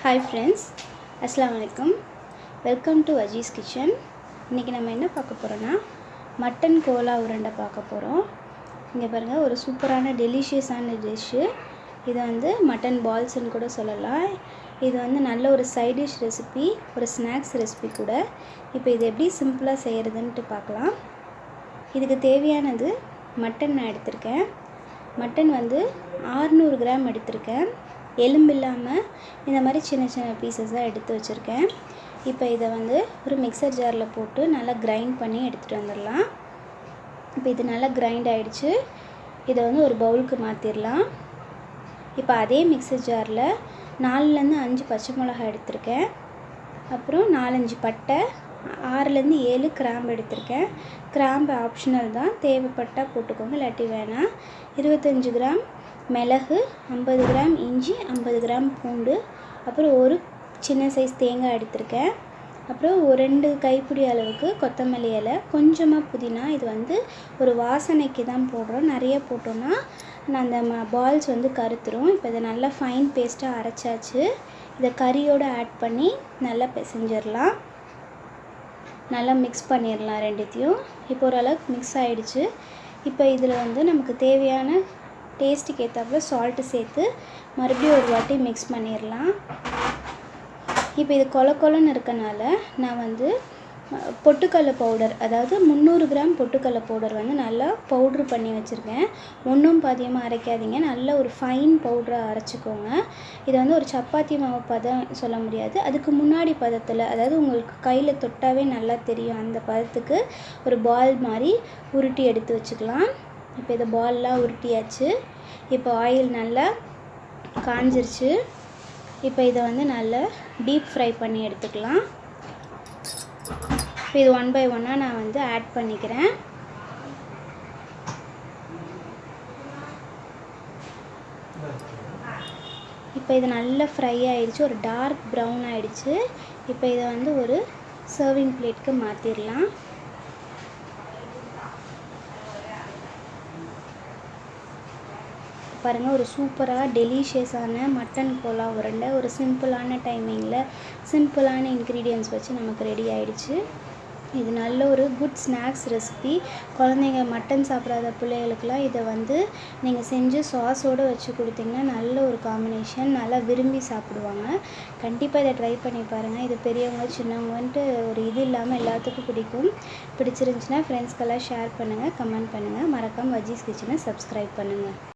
Hi friends, Assalamu alaikum. Welcome to Aji's Kitchen. இன்னைக்கு நம்ம என்ன பார்க்க போறோம்னா மட்டன் கோலா உருண்டை பார்க்க போறோம். இங்க பாருங்க ஒரு சூப்பரான டெலிஷியஸான டிஷ். இது வந்து மட்டன் பால்ஸ் ன்னு கூட சொல்லலாம். இது வந்து நல்ல ஒரு சைடு டிஷ் ரெசிபி, ஒரு ஸ்நாக்ஸ் ரெசிபி கூட. இப்போ இது எப்படி சிம்பிளா செய்யறதுன்னு பார்க்கலாம். இதுக்கு தேவையானது மட்டன் நான் எடுத்துர்க்கேன். மட்டன் வந்து 600 கிராம் எடுத்துர்க்கேன். எலும்பு இல்லாமல் இந்த மாதிரி சின்ன சின்ன பீசஸாக எடுத்து வச்சுருக்கேன். இப்போ இதை வந்து ஒரு மிக்சர் ஜாரில் போட்டு நல்லா கிரைண்ட் பண்ணி எடுத்துகிட்டு வந்துடலாம். இப்போ இது நல்லா கிரைண்ட் ஆகிடுச்சு. இதை வந்து ஒரு பவுலுக்கு மாற்றிடலாம். இப்போ அதே மிக்சர் ஜாரில் 4லேருந்து 5 பச்சை மிளகாய் எடுத்திருக்கேன். அப்புறம் 4-5 பட்டை, 6லேருந்து 7 கிராம்பு எடுத்திருக்கேன். கிராம்பு ஆப்ஷனல் தான், தேவைப்பட்டால் போட்டுக்கோங்க, இல்லாட்டி வேணாம். 25 கிராம் மிளகு, 50 கிராம் இஞ்சி, 50 கிராம் பூண்டு, அப்புறம் ஒரு சின்ன சைஸ் தேங்காய் எடுத்திருக்கேன். அப்புறம் ஒரு 2 கைப்பிடி அளவுக்கு கொத்தமல்லி இலை, கொஞ்சமாக புதினா. இது வந்து ஒரு வாசனைக்கு தான் போடுறோம், நிறைய போட்டோன்னா அந்த பால்ஸ் வந்து கருத்துரும். இப்போ இதை நல்லா ஃபைன் பேஸ்ட்டாக அரைச்சாச்சு. இதை கறியோடு ஆட் பண்ணி நல்லா பிசைஞ்சிடலாம். நல்லா மிக்ஸ் பண்ணிடலாம் ரெண்டுத்தையும். இப்போ ஓரளவுக்கு மிக்ஸ் ஆகிடுச்சு. இப்போ இதில் வந்து நமக்கு தேவையான டேஸ்ட்டுக்கு ஏற்றாப்புல சால்ட்டு சேர்த்து மறுபடியும் ஒரு வாட்டி மிக்ஸ் பண்ணிடலாம். இப்போ இது கொலன்னு இருக்கனால நான் வந்து பொட்டுக்கடலை பவுடர், அதாவது 300 கிராம் பொட்டுக்கடலை பவுடர் வந்து நல்லா பவுட்ரு பண்ணி வச்சுருக்கேன். ஒன்றும் பாதியமாக அரைக்காதீங்க, நல்ல ஒரு ஃபைன் பவுடராக அரைச்சிக்கோங்க. இதை வந்து ஒரு சப்பாத்தி மாவு பதம் சொல்ல முடியாது, அதுக்கு முன்னாடி பதத்தில், அதாவது உங்களுக்கு கையில் தொட்டாவே நல்லா தெரியும் அந்த பதத்துக்கு ஒரு பால் மாதிரி உருட்டி எடுத்து வச்சுக்கலாம். இப்போ இதை பால்லாம் உருட்டியாச்சு. இப்போ ஆயில் நல்லா காஞ்சிருச்சு. இப்போ இதை வந்து நல்லா டீப் ஃப்ரை பண்ணி எடுத்துக்கலாம். இப்போ இது 1 by 1 நான் வந்து ஆட் பண்ணிக்கிறேன். இப்போ இது நல்லா ஃப்ரை ஆயிடுச்சு, ஒரு டார்க் ப்ரௌன் ஆயிடுச்சு. இப்போ இதை வந்து ஒரு சர்விங் பிளேட்க்கு மாற்றிடலாம். பாருங்கள், ஒரு சூப்பராக டெலிஷியஸான மட்டன் கோலா உருண்டை ஒரு சிம்பிளான டைமிங்கில் சிம்பிளான இன்க்ரீடியன்ட்ஸ் வச்சு நமக்கு ரெடி ஆகிடுச்சு. இது நல்ல ஒரு குட் ஸ்நாக்ஸ் ரெசிபி. குழந்தைங்க மட்டன் சாப்பிடாத பிள்ளைகளுக்கெல்லாம் இதை வந்து நீங்கள் செஞ்சு சாஸோடு வச்சு கொடுத்தீங்கன்னா நல்ல ஒரு காம்பினேஷன், நல்லா விரும்பி சாப்பிடுவாங்க. கண்டிப்பாக இதை ட்ரை பண்ணி பாருங்கள். இது பெரியவங்க சின்னவங்கன்ட்டு ஒரு இது இல்லாமல் எல்லாத்துக்கும் பிடிக்கும். பிடிச்சிருந்துச்சின்னா ஃப்ரெண்ட்ஸ்க்கெல்லாம் ஷேர் பண்ணுங்கள், கமெண்ட் பண்ணுங்கள். மறக்காமல் அஜீஸ் கிச்சனை சப்ஸ்கிரைப் பண்ணுங்கள்.